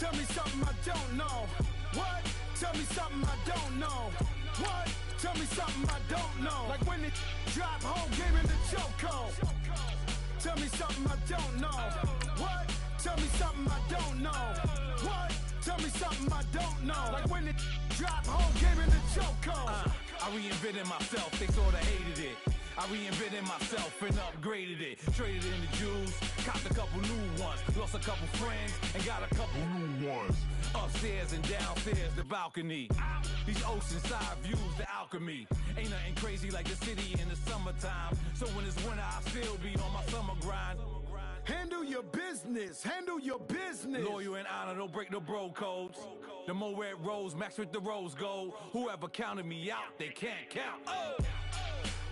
Tell me something I don't know. What? Tell me something I don't know. What? Tell me something I don't know. Like when it drop, whole game in the chokehold. Tell me something I don't know. What? Tell me something I don't know. What? Tell me something I don't know. Like when it drop, whole game in the chokehold. I reinvented myself, they sorta hated it. I reinvented myself and upgraded it. Traded in the jewels, copped a couple new ones. Lost a couple friends and got a couple new ones. Upstairs and downstairs, the balcony. These oceanside views, the alchemy. Ain't nothing crazy like the city in the summertime. So when it's winter, I still be on my summer grind. Handle your business, handle your business. Loyal and honor, don't break no bro codes. The more red rose, max with the rose gold. Whoever counted me out, they can't count.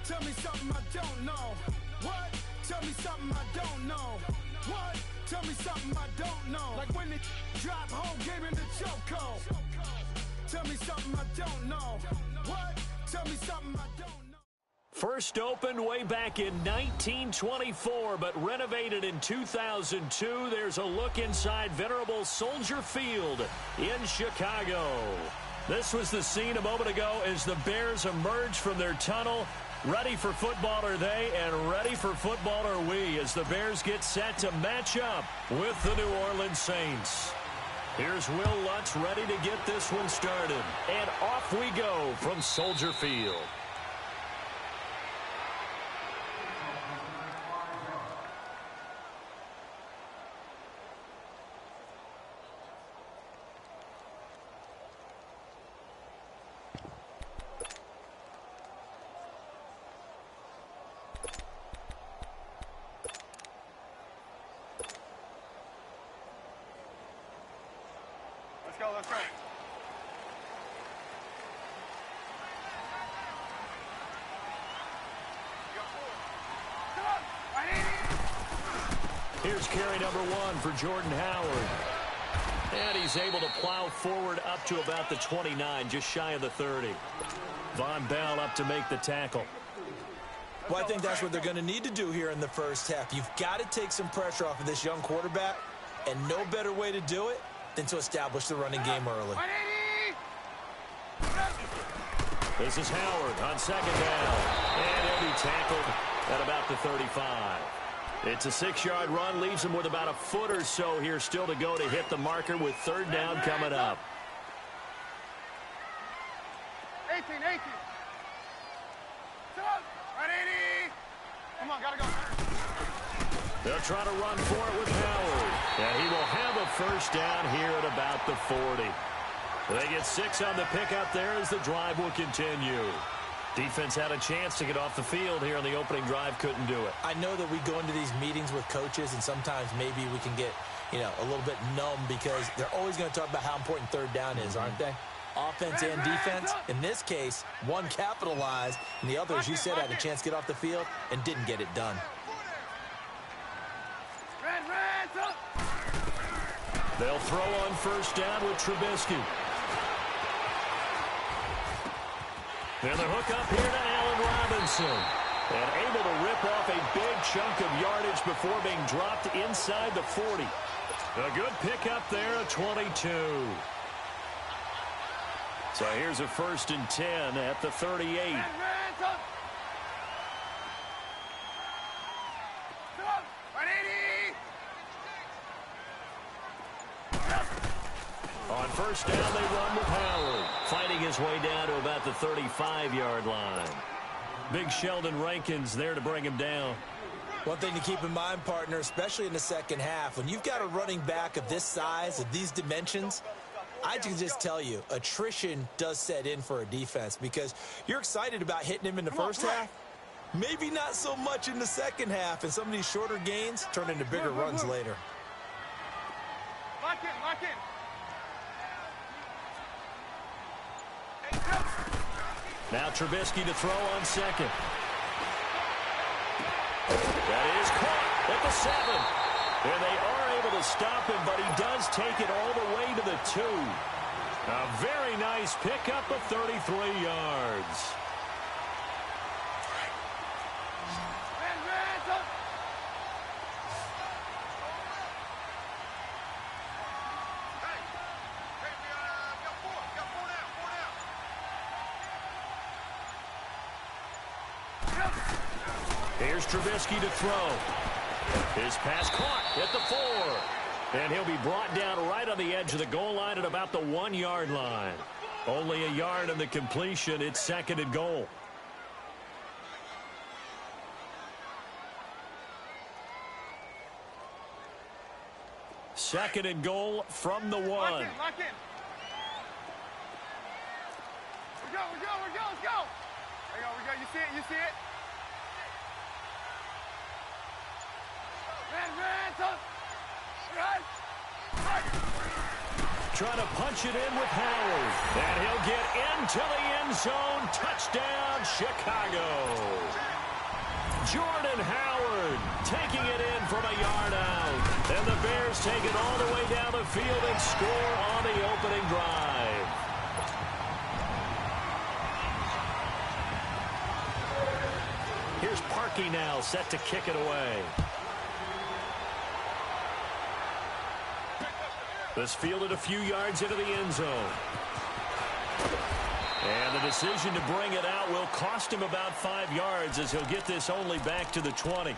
Tell me something I don't know. What? Tell me something I don't know. What? Tell me something I don't know. Like when it drop, whole game in the chokehold. Tell me something I don't know. What? Tell me something I don't know. First opened way back in 1924, but renovated in 2002. There's a look inside venerable Soldier Field in Chicago. This was the scene a moment ago as the Bears emerged from their tunnel. Ready for football are they, and ready for football are we, as the Bears get set to match up with the New Orleans Saints. Here's Will Lutz ready to get this one started. And off we go from Soldier Field. Let's go. Here's carry number 1 for Jordan Howard. And he's able to plow forward up to about the 29, just shy of the 30. Von Bell up to make the tackle. Well, I think that's what they're going to need to do here in the first half. You've got to take some pressure off of this young quarterback, and no better way to do it than to establish the running game early. This is Howard on second down. And he'll be tackled at about the 35. It's a 6-yard run, leaves him with about a foot or so here still to go to hit the marker with third down coming up. 18. Come on, gotta go. They'll try to run for it with Howard. And he will have a first down here at about the 40. They get 6 on the pickup there as the drive will continue. Defense had a chance to get off the field here on the opening drive, couldn't do it. I know that we go into these meetings with coaches, and sometimes maybe we can get, a little bit numb because they're always going to talk about how important third down is, aren't they? Offense and defense. In this case, one capitalized, and the other, as you said, had a chance to get off the field and didn't get it done. They'll throw on first down with Trubisky. And the hook up here to Allen Robinson. And able to rip off a big chunk of yardage before being dropped inside the 40. A good pickup there at 22. So here's a 1st and 10 at the 38. On first down, they run with Howard, fighting his way down to about the 35-yard line. Big Sheldon Rankins there to bring him down. One thing to keep in mind, partner, especially in the second half, when you've got a running back of this size, of these dimensions, I can just tell you, attrition does set in for a defense because you're excited about hitting him in the first half. Maybe not so much in the second half, and some of these shorter gains turn into bigger runs later. Lock in. Now Trubisky to throw on second. That is caught at the 7. And they are able to stop him, but he does take it all the way to the 2. A very nice pickup of 33 yards. Here's Trubisky to throw. His pass caught at the 4. And he'll be brought down right on the edge of the goal line at about the 1-yard line. Only a yard on the completion. It's 2nd and goal. Second and goal from the 1. Lock in, lock in. We go, let's go. There we go, you see it, Man, tough. Right. Trying to punch it in with Howard. And he'll get into the end zone. Touchdown, Chicago. Jordan Howard taking it in from a yard out. And the Bears take it all the way down the field and score on the opening drive. Here's Parkey now, set to kick it away. This fielded a few yards into the end zone. And the decision to bring it out will cost him about 5 yards as he'll get this only back to the 20.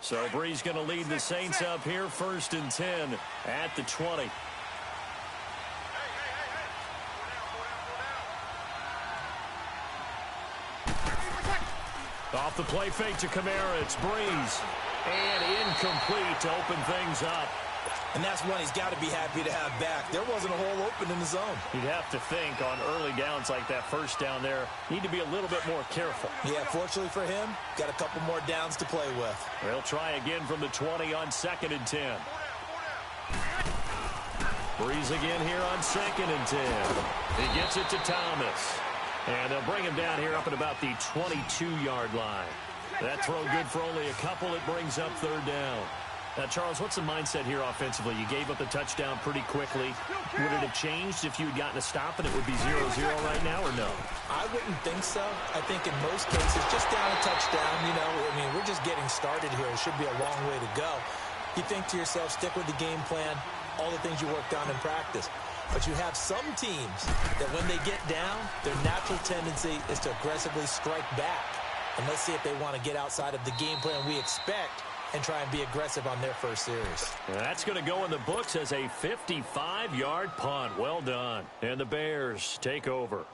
So Bree's going to lead the Saints up here 1st and 10 at the 20. Off the play fake to Kamara, it's Breeze. And incomplete to open things up. And that's one he's got to be happy to have back. There wasn't a hole open in the zone. You'd have to think on early downs like that first down there, need to be a little bit more careful. Yeah, fortunately for him, got a couple more downs to play with. They'll try again from the 20 on 2nd and 10. Breeze again here on 2nd and 10. He gets it to Thomas. And they'll bring him down here up at about the 22-yard line. That throw good for only a couple. It brings up 3rd down. Now, Charles, what's the mindset here offensively? You gave up the touchdown pretty quickly. Would it have changed if you had gotten a stop and it would be 0-0 right now, or no? I wouldn't think so. I think in most cases, just down a touchdown, we're just getting started here. It should be a long way to go. You think to yourself, stick with the game plan, all the things you worked on in practice. But you have some teams that when they get down, their natural tendency is to aggressively strike back. And let's see if they want to get outside of the game plan we expect and try and be aggressive on their first series. That's going to go in the books as a 55-yard punt. Well done. And the Bears take over.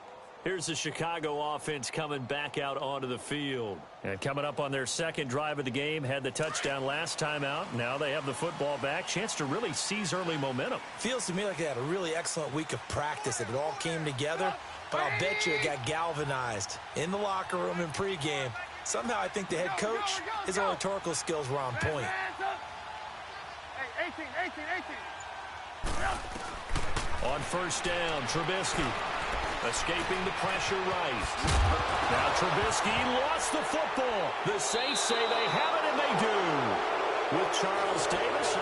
Here's the Chicago offense coming back out onto the field. And coming up on their 2nd drive of the game, had the touchdown last time out. Now they have the football back. Chance to really seize early momentum. Feels to me like they had a really excellent week of practice. It all came together, but I'll bet you it got galvanized in the locker room in pregame. Somehow I think the head coach, his oratorical skills were on point. Hey, 18. On 1st down, Trubisky. Escaping the pressure right. Now Trubisky lost the football. The Saints say they have it, and they do. With Charles Davis.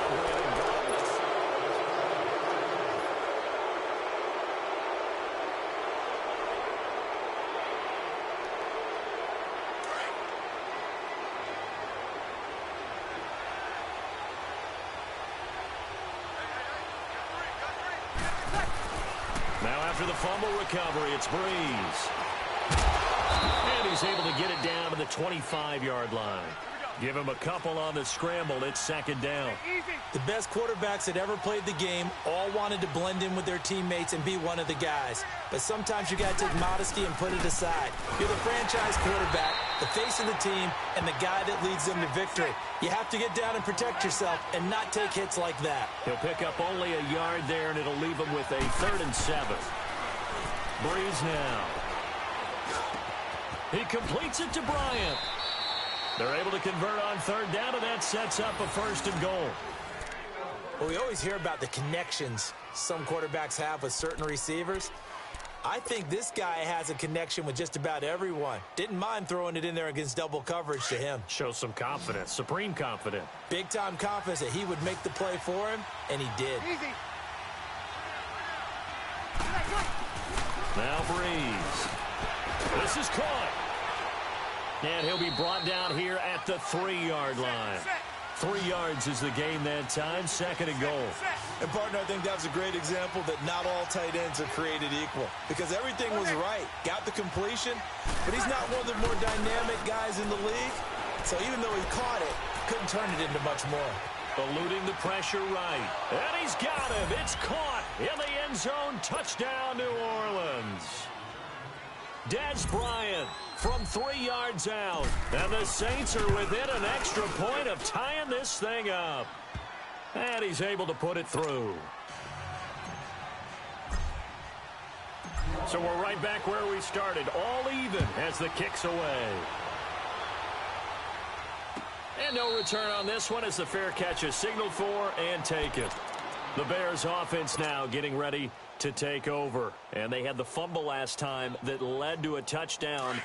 After the fumble recovery, it's Breeze. And he's able to get it down to the 25-yard line. Give him a couple on the scramble. It's 2nd down. The best quarterbacks that ever played the game all wanted to blend in with their teammates and be one of the guys. But sometimes you got to take modesty and put it aside. You're the franchise quarterback, the face of the team, and the guy that leads them to victory. You have to get down and protect yourself and not take hits like that. He'll pick up only a yard there, and it'll leave him with a 3rd and 7. Breeze now. He completes it to Bryant. They're able to convert on 3rd down, and that sets up a 1st and goal. Well, we always hear about the connections some quarterbacks have with certain receivers. I think this guy has a connection with just about everyone. Didn't mind throwing it in there against double coverage to him. Shows some confidence, supreme confidence. Big-time confidence that he would make the play for him, and he did. Easy. Now Breeze. This is caught. And he'll be brought down here at the 3-yard line. 3 yards is the gain that time, 2nd and goal. And, partner, I think that was a great example that not all tight ends are created equal because everything was right. Got the completion, but he's not one of the more dynamic guys in the league. So even though he caught it, couldn't turn it into much more. Eluding the pressure right. And he's got him. It's caught in the end zone. Touchdown, New Orleans. Des Bryant from 3 yards out. And the Saints are within an extra point of tying this thing up. And he's able to put it through. So we're right back where we started. All even as the kick's away. And no return on this one as the fair catch is signaled for and taken. The Bears offense now getting ready to take over. And they had the fumble last time that led to a touchdown.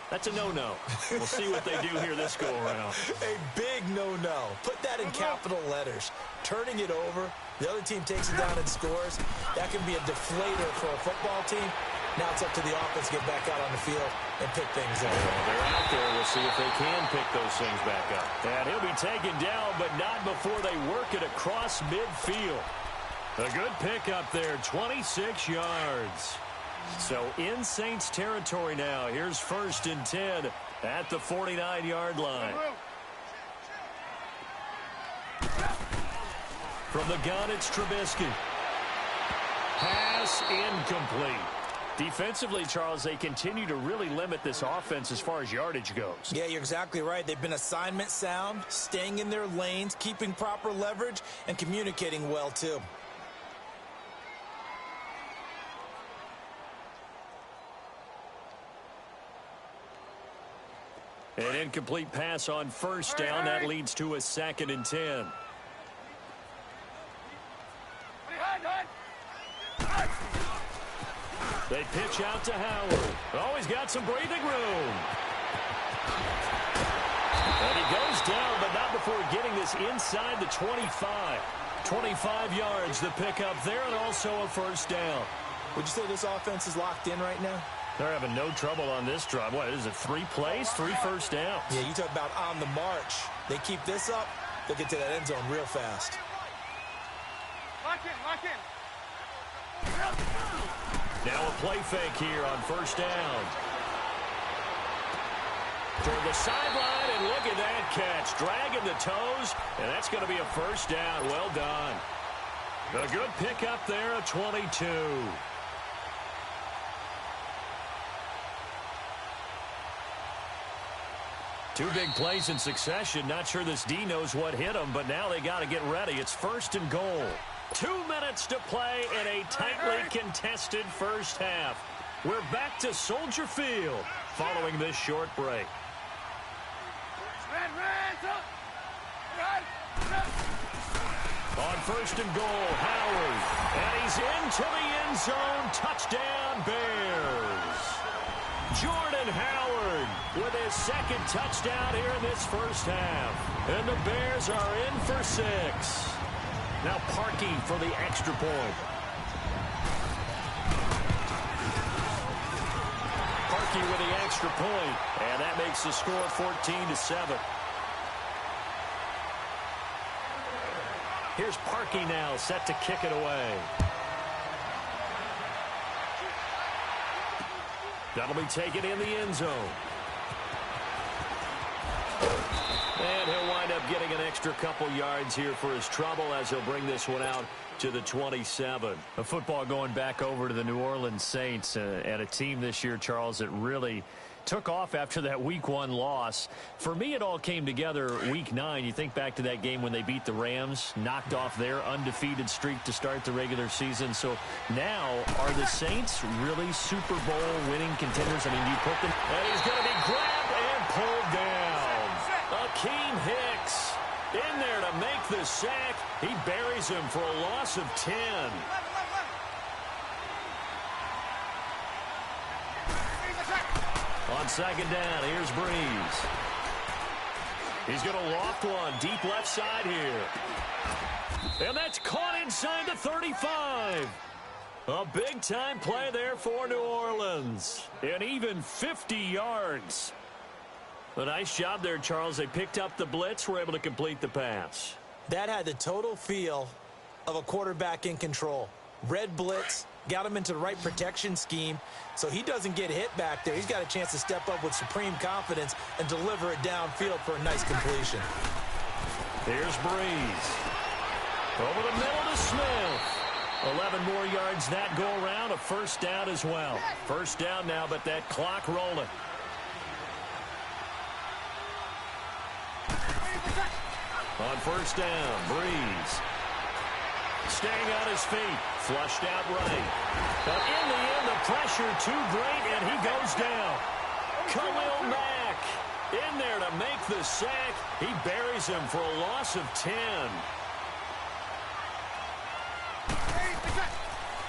That's a no-no. We'll see what they do here this go-around. A big no-no. Put that in capital letters. Turning it over, the other team takes it down and scores. That can be a deflator for a football team. Now it's up to the offense to get back out on the field and pick things up. They're out there. We'll see if they can pick those things back up. And he'll be taken down, but not before they work it across midfield. A good pickup there, 26 yards. So in Saints territory now. Here's 1st and 10 at the 49-yard line. From the gun, it's Trubisky. Pass incomplete. Defensively, Charles, they continue to really limit this offense as far as yardage goes. Yeah, you're exactly right. They've been assignment sound, staying in their lanes, keeping proper leverage, and communicating well, too. An incomplete pass on 1st down. That leads to a 2nd and 10. They pitch out to Howard. Oh, he's got some breathing room. And he goes down, but not before getting this inside the 25. 25 yards, the pickup there, and also a 1st down. Would you say this offense is locked in right now? They're having no trouble on this drive. What is it, 3 plays, 3 first downs? Yeah, you talk about on the march. They keep this up, they'll get to that end zone real fast. Lock in. Now a play fake here on 1st down. Toward the sideline, and look at that catch. Dragging the toes, and that's going to be a 1st down. Well done. A good pickup there, a 22. Two big plays in succession. Not sure this D knows what hit him, but now they got to get ready. It's 1st and goal. 2 minutes to play in a tightly contested first half. We're back to Soldier Field following this short break. On 1st and goal, Howard. And he's into the end zone. Touchdown, Bears. Jordan Howard with his 2nd touchdown here in this first half. And the Bears are in for 6. Now Parkey for the extra point. Parkey with the extra point, and that makes the score 14-7. Here's Parkey now, set to kick it away. That'll be taken in the end zone. And he'll wind up getting an extra couple yards here for his trouble as he'll bring this one out to the 27. The football going back over to the New Orleans Saints and a team this year, Charles, that really took off after that Week 1 loss. For me, it all came together Week 9. You think back to that game when they beat the Rams, knocked off their undefeated streak to start the regular season. So now, are the Saints really Super Bowl winning contenders? I mean, you put them, and he's going to be grabbed and pulled down. Akeem Hicks in there to make the sack. He buries him for a loss of 10. On 2nd down, here's Breeze. He's going to loft one deep left side here. And that's caught inside the 35. A big-time play there for New Orleans. And even 50 yards. A nice job there, Charles. They picked up the blitz, were able to complete the pass. That had the total feel of a quarterback in control. Red blitz, got him into the right protection scheme, so he doesn't get hit back there. He's got a chance to step up with supreme confidence and deliver it downfield for a nice completion. Here's Breeze. Over the middle to Smith. 11 more yards that go around, a first down as well. First down now, but that clock rolling. On first down, Breeze. Staying on his feet, flushed out right. But in the end, the pressure too great, and he goes down. Khalil Mack in there to make the sack. He buries him for a loss of 10.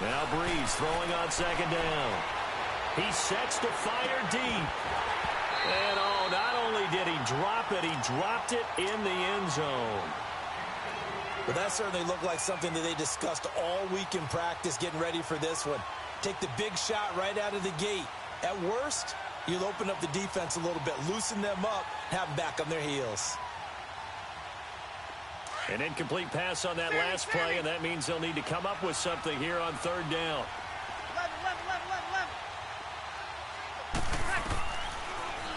Now Breeze throwing on second down. He sets to fire deep. And oh, not only did he drop it, he dropped it in the end zone. Well, that certainly looked like something that they discussed all week in practice getting ready for this one. Take the big shot right out of the gate. At worst, you'll open up the defense a little bit, loosen them up, have them back on their heels. An incomplete pass on that last play, and that means they'll need to come up with something here on third down.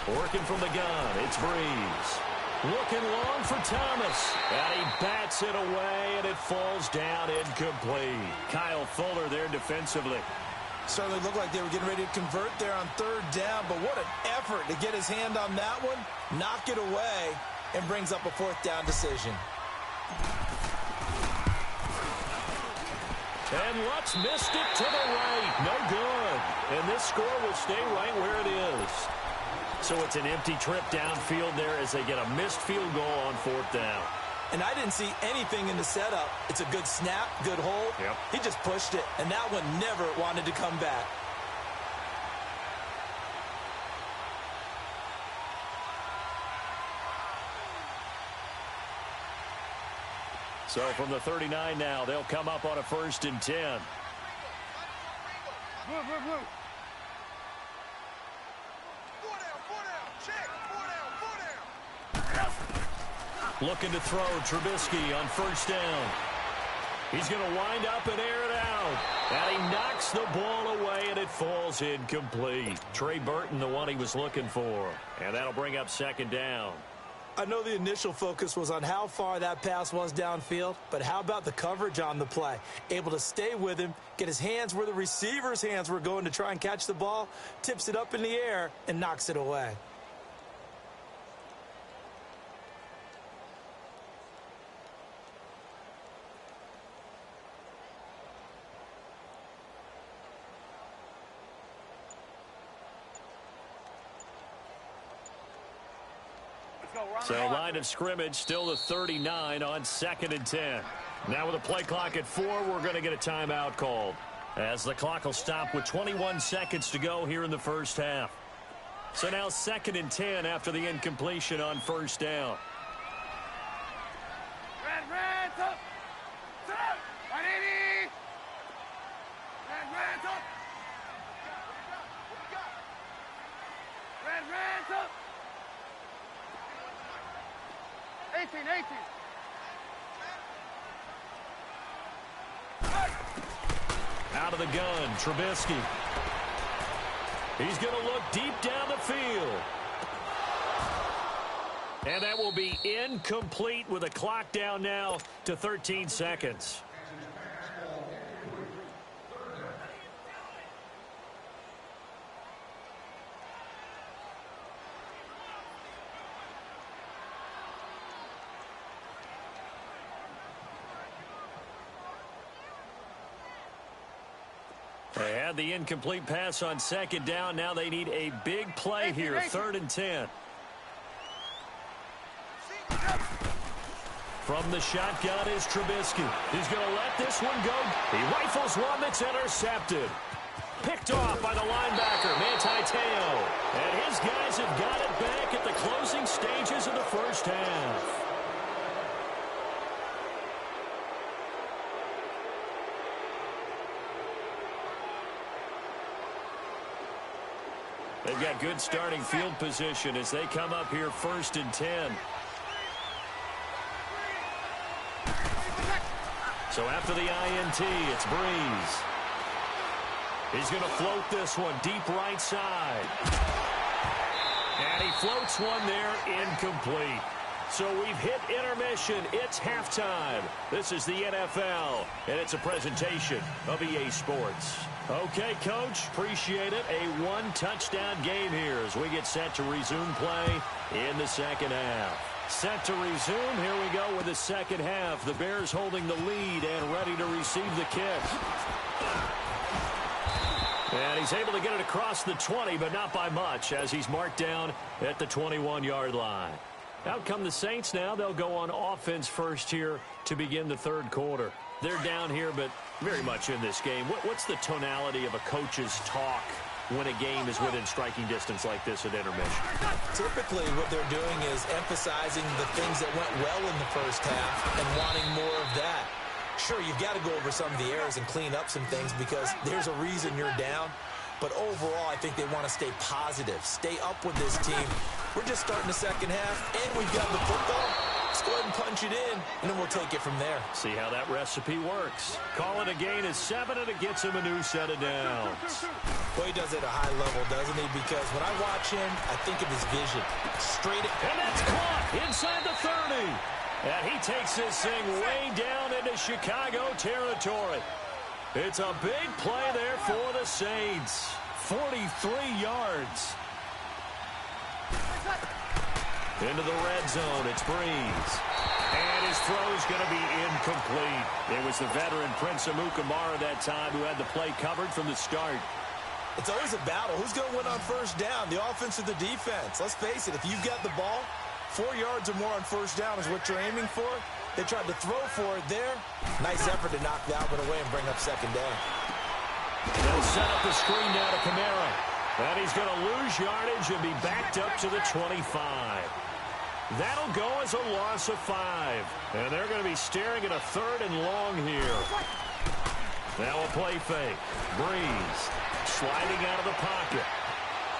Working from the gun, it's Breeze. Looking long for Thomas. And he bats it away, and it falls down incomplete. Kyle Fuller there defensively. Certainly looked like they were getting ready to convert there on third down, but what an effort to get his hand on that one, knock it away, and brings up a fourth down decision. And Lutz missed it to the right. No good. And this score will stay right where it is. So it's an empty trip downfield there as they get a missed field goal on fourth down. And I didn't see anything in the setup. It's a good snap, good hold. Yep. He just pushed it, and that one never wanted to come back. So from the 39 now, they'll come up on a 1st and 10. Blue. Looking to throw Trubisky on first down. He's going to wind up and air it out. And he knocks the ball away, and it falls incomplete. Trey Burton, the one he was looking for. And that'll bring up second down. I know the initial focus was on how far that pass was downfield, but how about the coverage on the play? Able to stay with him, get his hands where the receiver's hands were going to try and catch the ball, tips it up in the air, and knocks it away. So line of scrimmage still the 39 on 2nd and 10. Now with a play clock at 4, we're going to get a timeout called, as the clock will stop with 21 seconds to go here in the first half. So now 2nd and 10 after the incompletion on first down. Red, up. Up. 180. Red, up. Red, up. 18. Out of the gun, Trubisky. He's going to look deep down the field. And that will be incomplete with a clock down now to 13 seconds. They had the incomplete pass on second down. Now they need a big play here, 3rd and 10. From the shotgun is Trubisky. He's going to let this one go. He rifles one that's intercepted. Picked off by the linebacker, Manti Te'o. And his guys have got it back at the closing stages of the first half. They've got good starting field position as they come up here 1st and 10. So after the INT, it's Breeze. He's going to float this one deep right side. And he floats one there, incomplete. So we've hit intermission. It's halftime. This is the NFL, and it's a presentation of EA Sports. Okay, Coach, appreciate it. A one-touchdown game here as we get set to resume play in the second half. Set to resume. Here we go with the second half. The Bears holding the lead and ready to receive the kick. And he's able to get it across the 20, but not by much, as he's marked down at the 21-yard line. Out come the Saints now. They'll go on offense first here to begin the third quarter. They're down here, but very much in this game. What's the tonality of a coach's talk when a game is within striking distance like this at intermission? Typically, what they're doing is emphasizing the things that went well in the first half and wanting more of that. Sure, you've got to go over some of the errors and clean up some things because there's a reason you're down. But overall, I think they want to stay positive, stay up with this team. We're just starting the second half, and we've got the football. Let's go ahead and punch it in, and then we'll take it from there. See how that recipe works. Call it a gain of 7, and it gets him a new set of downs. Well, he does it at a high level, doesn't he? Because when I watch him, I think of his vision. Straight at... And that's caught inside the 30. And he takes this thing way down into Chicago territory. It's a big play there for the Saints. 43 yards. Into the red zone, it's Breeze. And his throw's going to be incomplete. It was the veteran Prince Amukamara that time who had the play covered from the start. It's always a battle. Who's going to win on first down, the offense or the defense? Let's face it, if you've got the ball, 4 yards or more on first down is what you're aiming for. They tried to throw for it there. Nice effort to knock that one away and bring up second down. They'll set up the screen down to Kamara. And he's going to lose yardage and be backed up to the 25. That'll go as a loss of 5. And they're going to be staring at a 3rd and long here. Now a play fake. Breeze sliding out of the pocket.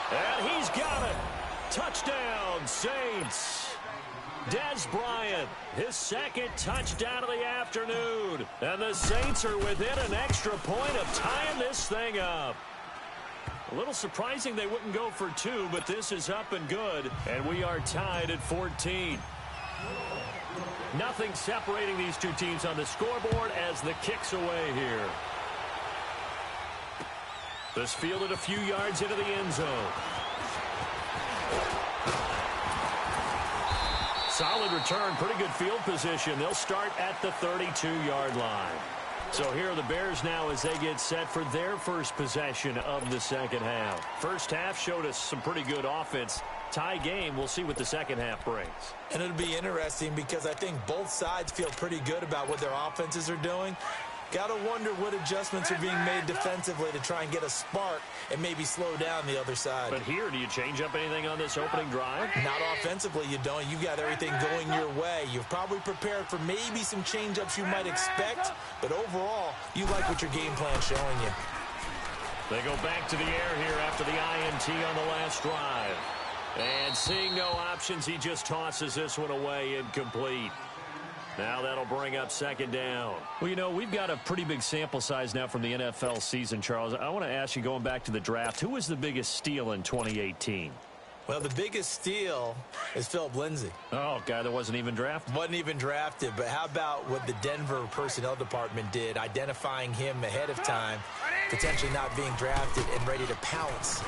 And he's got it. Touchdown, Saints. Dez Bryant, his second touchdown of the afternoon. And the Saints are within an extra point of tying this thing up. A little surprising they wouldn't go for 2, but this is up and good. And we are tied at 14. Nothing separating these two teams on the scoreboard as the kick's away here. This fielded a few yards into the end zone. Solid return, pretty good field position. They'll start at the 32-yard line. So here are the Bears now as they get set for their first possession of the second half. First half showed us some pretty good offense. Tie game, we'll see what the second half brings. And it'll be interesting because I think both sides feel pretty good about what their offenses are doing. Got to wonder what adjustments are being made defensively to try and get a spark and maybe slow down the other side. But here, do you change up anything on this opening drive? Not offensively, you don't. You got everything going your way. You've probably prepared for maybe some change-ups you might expect, but overall, you like what your game plan's showing you. They go back to the air here after the INT on the last drive. And seeing no options, he just tosses this one away incomplete. Now that'll bring up second down. Well, you know, we've got a pretty big sample size now from the NFL season, Charles. I want to ask you, going back to the draft, who was the biggest steal in 2018? Well, the biggest steal is Philip Lindsay. Oh, guy that wasn't even drafted? Wasn't even drafted, but how about what the Denver personnel department did, identifying him ahead of time, potentially not being drafted and ready to pounce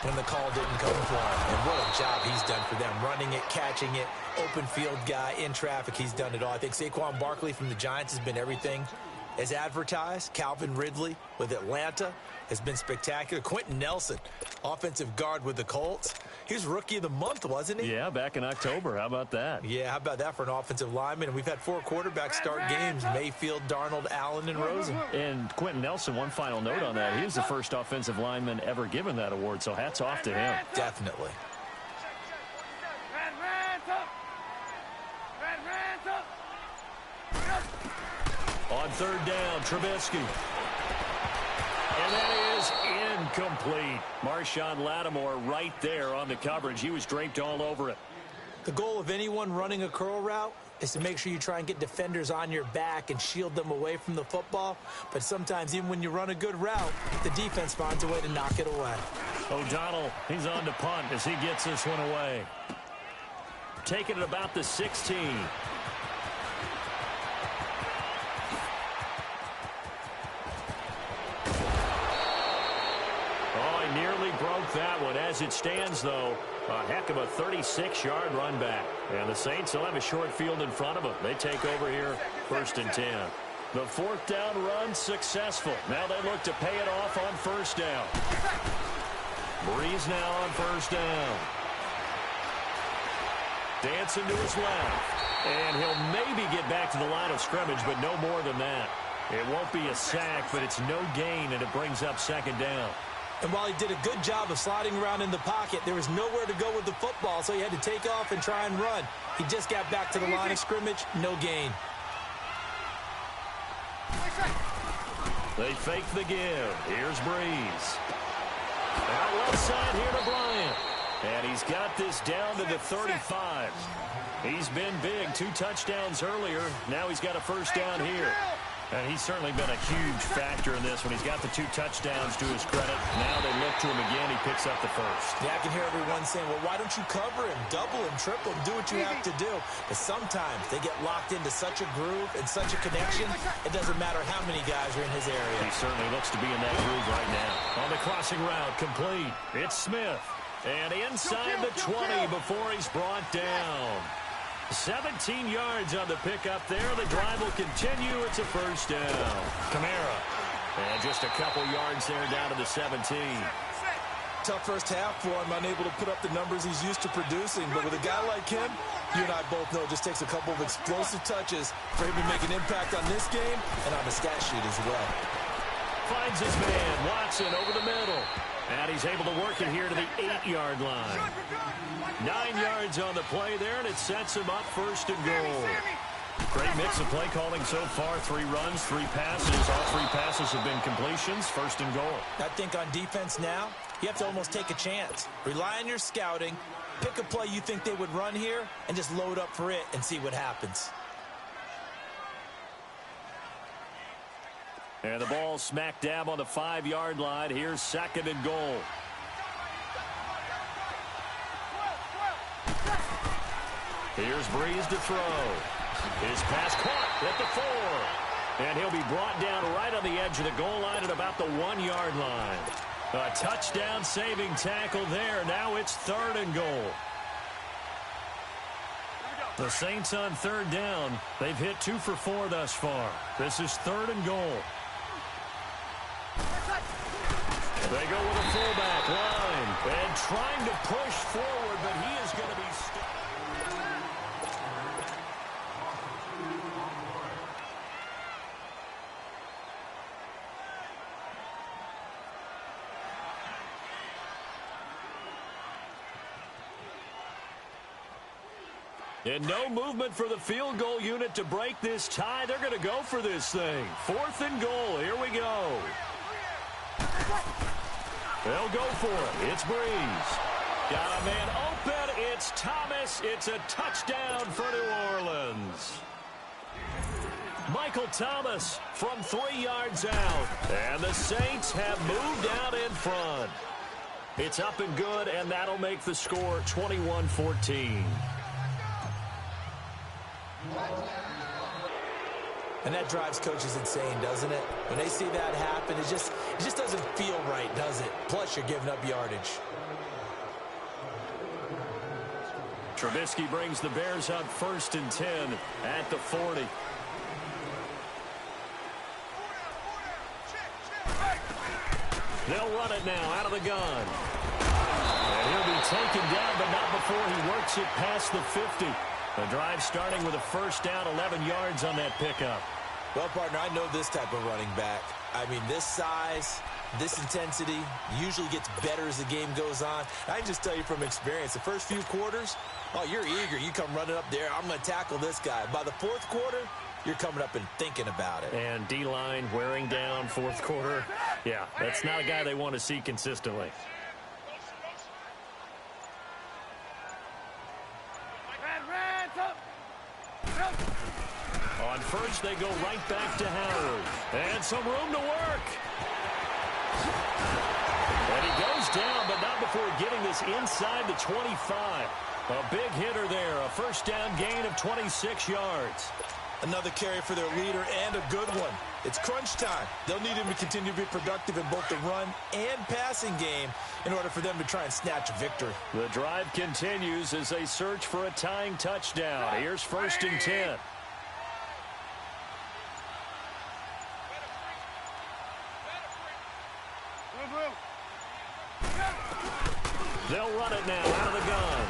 when the call didn't come for him. And what a job he's done for them, running it, catching it, open field guy, in traffic, he's done it all. I think Saquon Barkley from the Giants has been everything as advertised. Calvin Ridley with Atlanta has been spectacular. Quentin Nelson, offensive guard with the Colts. He was Rookie of the Month, wasn't he? Yeah, back in October. How about that? Yeah, how about that for an offensive lineman? And we've had 4 quarterbacks start games: Mayfield, Darnold, Allen, and Rosen. And Quentin Nelson, one final note on that, he was the first offensive lineman ever given that award, so hats off to him. Definitely. On third down, Trubisky. And that is incomplete. Marshawn Lattimore right there on the coverage. He was draped all over it. The goal of anyone running a curl route is to make sure you try and get defenders on your back and shield them away from the football. But sometimes, even when you run a good route, the defense finds a way to knock it away. O'Donnell, he's on to punt as he gets this one away. Taking it about the 16. Nearly broke that one. As it stands, though, a heck of a 36-yard run back. And the Saints will have a short field in front of them. They take over here, 1st and 10. The 4th down run successful. Now they look to pay it off on 1st down. Breeze now on 1st down. Dancing to his left. And he'll maybe get back to the line of scrimmage, but no more than that. It won't be a sack, but it's no gain, and it brings up 2nd down. And while he did a good job of sliding around in the pocket, there was nowhere to go with the football, so he had to take off and try and run. He just got back to the line of scrimmage, no gain. They fake the give. Here's Breeze. Out left side here to Bryant. And he's got this down to the 35. He's been big. 2 touchdowns earlier. Now he's got a 1st down here. And he's certainly been a huge factor in this when he's got the 2 touchdowns to his credit. Now they look to him again. He picks up the 1st. Yeah, I can hear everyone saying, well, why don't you cover him, double him, triple him, do what you have to do. But sometimes they get locked into such a groove and such a connection, it doesn't matter how many guys are in his area. He certainly looks to be in that groove right now. On the crossing route, complete. It's Smith. And inside the 20 before he's brought down. 17 yards on the pickup there. The drive will continue. It's a 1st down. Kamara. And just a couple yards there down to the 17. Tough first half for him, unable to put up the numbers he's used to producing. But with a guy like him, you and I both know it just takes a couple of explosive touches for him to make an impact on this game and on the stat sheet as well. Finds his man, Watson, over the middle. And he's able to work it here to the 8-yard line. 9 yards on the play there, and it sets him up 1st and goal. Great mix of play calling so far. 3 runs, 3 passes. All 3 passes have been completions. 1st and goal. I think on defense now, you have to almost take a chance. Rely on your scouting. Pick a play you think they would run here, and just load up for it and see what happens. And the ball smack dab on the 5-yard line. Here's 2nd and goal. Here's Breeze to throw. His pass caught at the 4. And he'll be brought down right on the edge of the goal line at about the 1-yard line. A touchdown saving tackle there. Now it's 3rd and goal. The Saints on 3rd down. They've hit 2 for 4 thus far. This is 3rd and goal. They go with a fullback line and trying to push forward, but he is going to be stuck. And no movement for the field goal unit to break this tie. They're going to go for this thing. 4th and goal. Here we go. They'll go for it. It's Breeze. Got a man open. It's Thomas. It's a touchdown for New Orleans. Michael Thomas from 3 yards out. And the Saints have moved out in front. It's up and good, and that'll make the score 21-14. And that drives coaches insane, doesn't it? When they see that happen, it just doesn't feel right, does it? Plus, you're giving up yardage. Trubisky brings the Bears up 1st and 10 at the 40. They'll run it now out of the gun. And he'll be taken down, but not before he works it past the 50. The drive starting with a 1st down, 11 yards on that pickup. Well, partner, I know this type of running back. I mean, this size, this intensity usually gets better as the game goes on. I can just tell you from experience, the first few quarters, oh, you're eager. You come running up there, I'm going to tackle this guy. By the 4th quarter, you're coming up and thinking about it. And D-line wearing down fourth quarter. Yeah, that's not a guy they want to see consistently. On first, they go right back to Howard. And some room to work. And he goes down, but not before getting this inside the 25. A big hitter there. A first down gain of 26 yards. Another carry for their leader and a good one. It's crunch time. They'll need him to continue to be productive in both the run and passing game in order for them to try and snatch a victory. The drive continues as they search for a tying touchdown. Here's first and 10. They'll run it now out of the gun.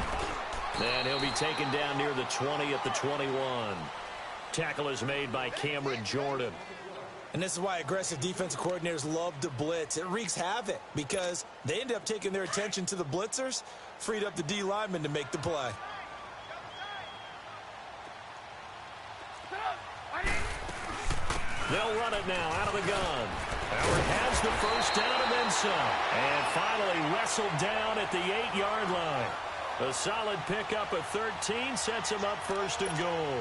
And he'll be taken down near the 20 at the 21. Tackle is made by Cameron Jordan. And this is why aggressive defensive coordinators love to blitz. It wreaks havoc because they end up taking their attention to the blitzers, freed up the D lineman to make the play. They'll run it now out of the gun. Howard has the first down and then some. And finally wrestled down at the 8-yard line. A solid pickup of 13 sets him up first and goal.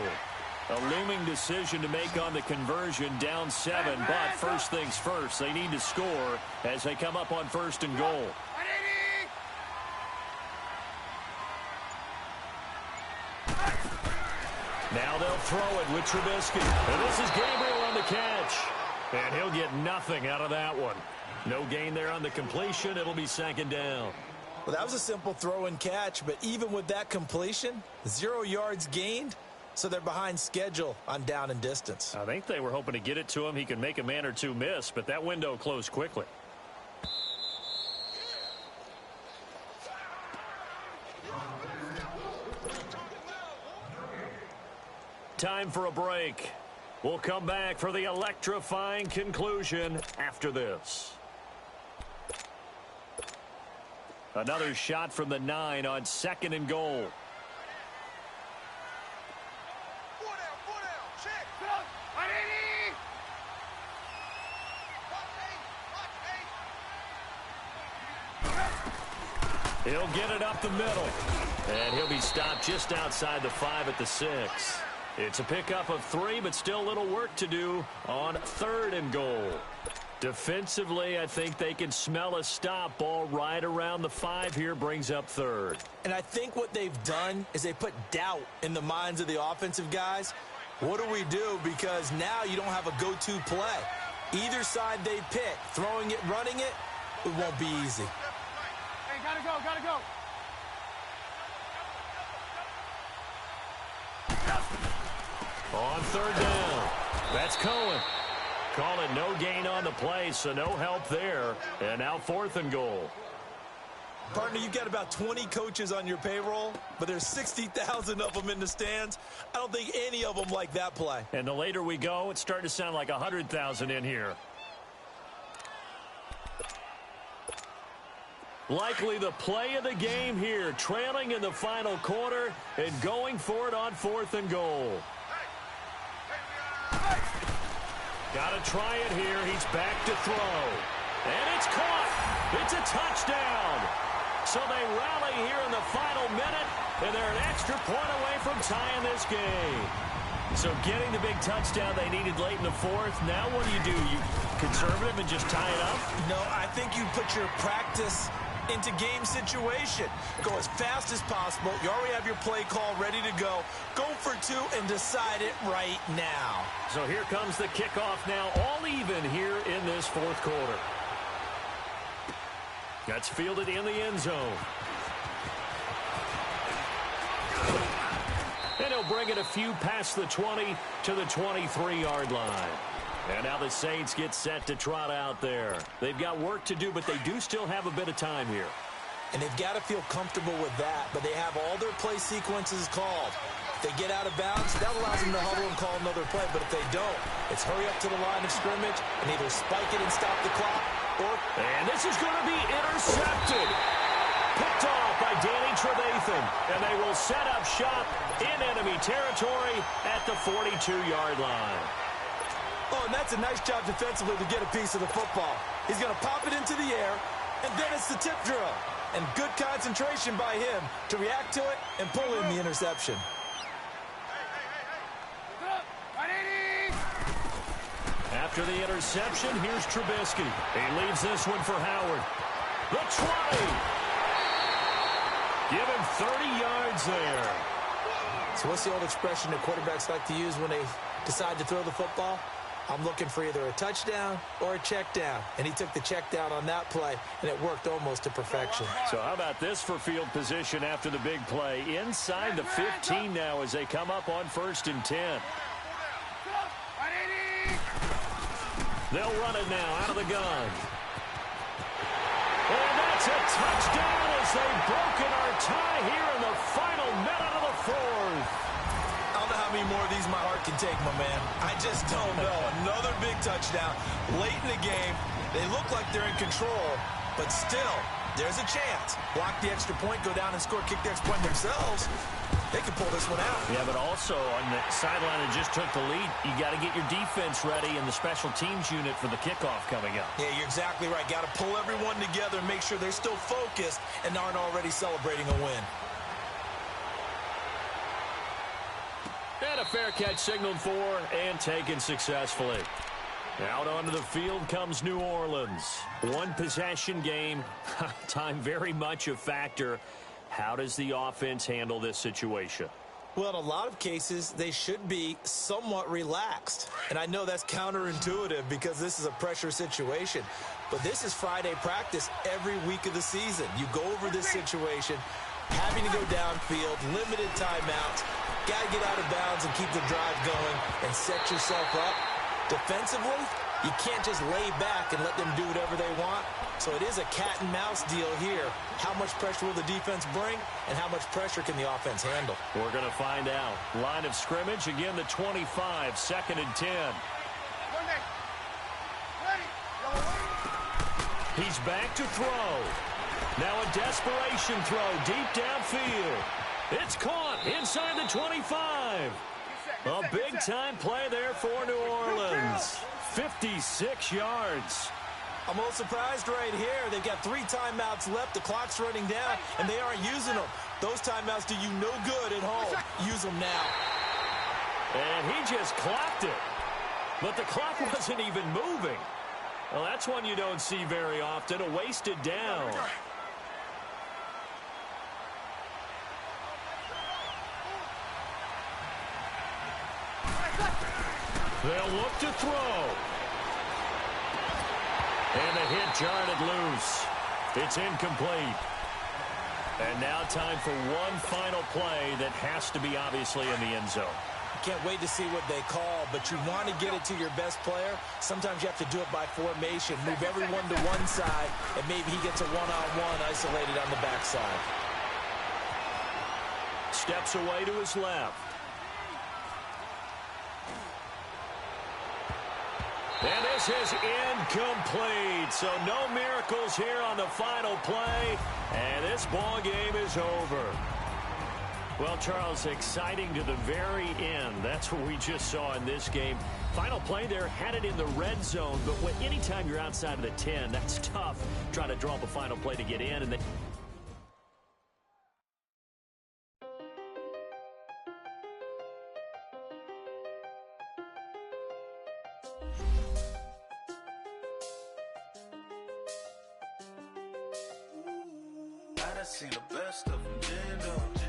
A looming decision to make on the conversion, down 7. But first things first, they need to score as they come up on first and goal. Now they'll throw it with Trubisky. And this is Gabriel on the catch. And he'll get nothing out of that one. No gain there on the completion. It'll be second down. Well, that was a simple throw and catch, but even with that completion, 0 yards gained, so they're behind schedule on down and distance. I think they were hoping to get it to him. He can make a man or two miss, but that window closed quickly. Time for a break. We'll come back for the electrifying conclusion after this. Another shot from the 9 on second and goal. He'll get it up the middle. And he'll be stopped just outside the 5 at the 6. It's a pickup of 3, but still a little work to do on third and goal. Defensively, I think they can smell a stop. Ball right around the 5 here, brings up third. And I think what they've done is they put doubt in the minds of the offensive guys. What do we do? Because now you don't have a go-to play. Either side they pick, throwing it, running it, it won't be easy. Hey, gotta go, gotta go. On third down, that's Cohen. Call it no gain on the play, so no help there. And now fourth and goal. Partner, you've got about 20 coaches on your payroll, but there's 60,000 of them in the stands. I don't think any of them like that play. And the later we go, it's starting to sound like 100,000 in here. Likely the play of the game here, trailing in the final quarter and going for it on fourth and goal. Got to try it here. He's back to throw. And it's caught. It's a touchdown. So they rally here in the final minute, and they're an extra point away from tying this game. So getting the big touchdown they needed late in the fourth. Now what do? You conservative and just tie it up? No, I think you put your practice into game situation. Go as fast as possible. You already have your play call ready to go. Go for 2 and decide it right now. So here comes the kickoff now, all even here in this fourth quarter. That's fielded in the end zone. And he'll bring it a few past the 20 to the 23-yard line. And now the Saints get set to trot out there. They've got work to do, but they do still have a bit of time here. And they've got to feel comfortable with that, but they have all their play sequences called. If they get out of bounds, that allows them to huddle and call another play. But if they don't, it's hurry up to the line of scrimmage and either spike it and stop the clock, or... And this is going to be intercepted. Picked off by Danny Trevathan. And they will set up shop in enemy territory at the 42-yard line. Oh, and that's a nice job defensively to get a piece of the football. He's going to pop it into the air, and then it's the tip drill. And good concentration by him to react to it and pull in the interception. After the interception, here's Trubisky. He leaves this one for Howard. The 20. Give him 30 yards there. So what's the old expression that quarterbacks like to use when they decide to throw the football? I'm looking for either a touchdown or a check down. And he took the check down on that play, and it worked almost to perfection. So how about this for field position after the big play? Inside the 15 now as they come up on 1st and 10. They'll run it now out of the gun. And that's a touchdown as they've broken our tie here in the final minute of the 4th. I don't know how many more of these my heart can take, my man. I just don't know. Another big touchdown late in the game. They look like they're in control, but still, there's a chance. Block the extra point, go down and score, kick the extra point themselves. They can pull this one out. Yeah, but also on the sideline that just took the lead, you got to get your defense ready and the special teams unit for the kickoff coming up. Yeah, you're exactly right. Got to pull everyone together and make sure they're still focused and aren't already celebrating a win. And a fair catch signaled for and taken successfully. Out onto the field comes New Orleans. One possession game. Time very much a factor. How does the offense handle this situation? Well, in a lot of cases, they should be somewhat relaxed. And I know that's counterintuitive because this is a pressure situation. But this is Friday practice every week of the season. You go over this situation, having to go downfield, limited timeouts, got to get out of bounds and keep the drive going and set yourself up. Defensively, you can't just lay back and let them do whatever they want. So it is a cat-and-mouse deal here. How much pressure will the defense bring, and how much pressure can the offense handle? We're going to find out. Line of scrimmage, again, the 25, 2nd and 10. He's back to throw. Now a desperation throw deep downfield. It's caught inside the 25. A big-time play there for New Orleans. 56 yards. I'm a little surprised right here. They've got 3 timeouts left. The clock's running down, and they aren't using them. Those timeouts do you no good at home. Use them now. And he just clocked it. But the clock wasn't even moving. Well, that's one you don't see very often, a wasted down. They'll look to throw. And the hit jarred it loose. It's incomplete. And now time for one final play that has to be obviously in the end zone. Can't wait to see what they call, but you want to get it to your best player. Sometimes you have to do it by formation. Move everyone to one side, and maybe he gets a one-on-one isolated on the backside. Steps away to his left. And this is incomplete. So no miracles here on the final play. And this ball game is over. Well, Charles, exciting to the very end. That's what we just saw in this game. Final play there, had it in the red zone. But anytime you're outside of the 10, that's tough. Trying to draw up a final play to get in. And I done seen the best of them,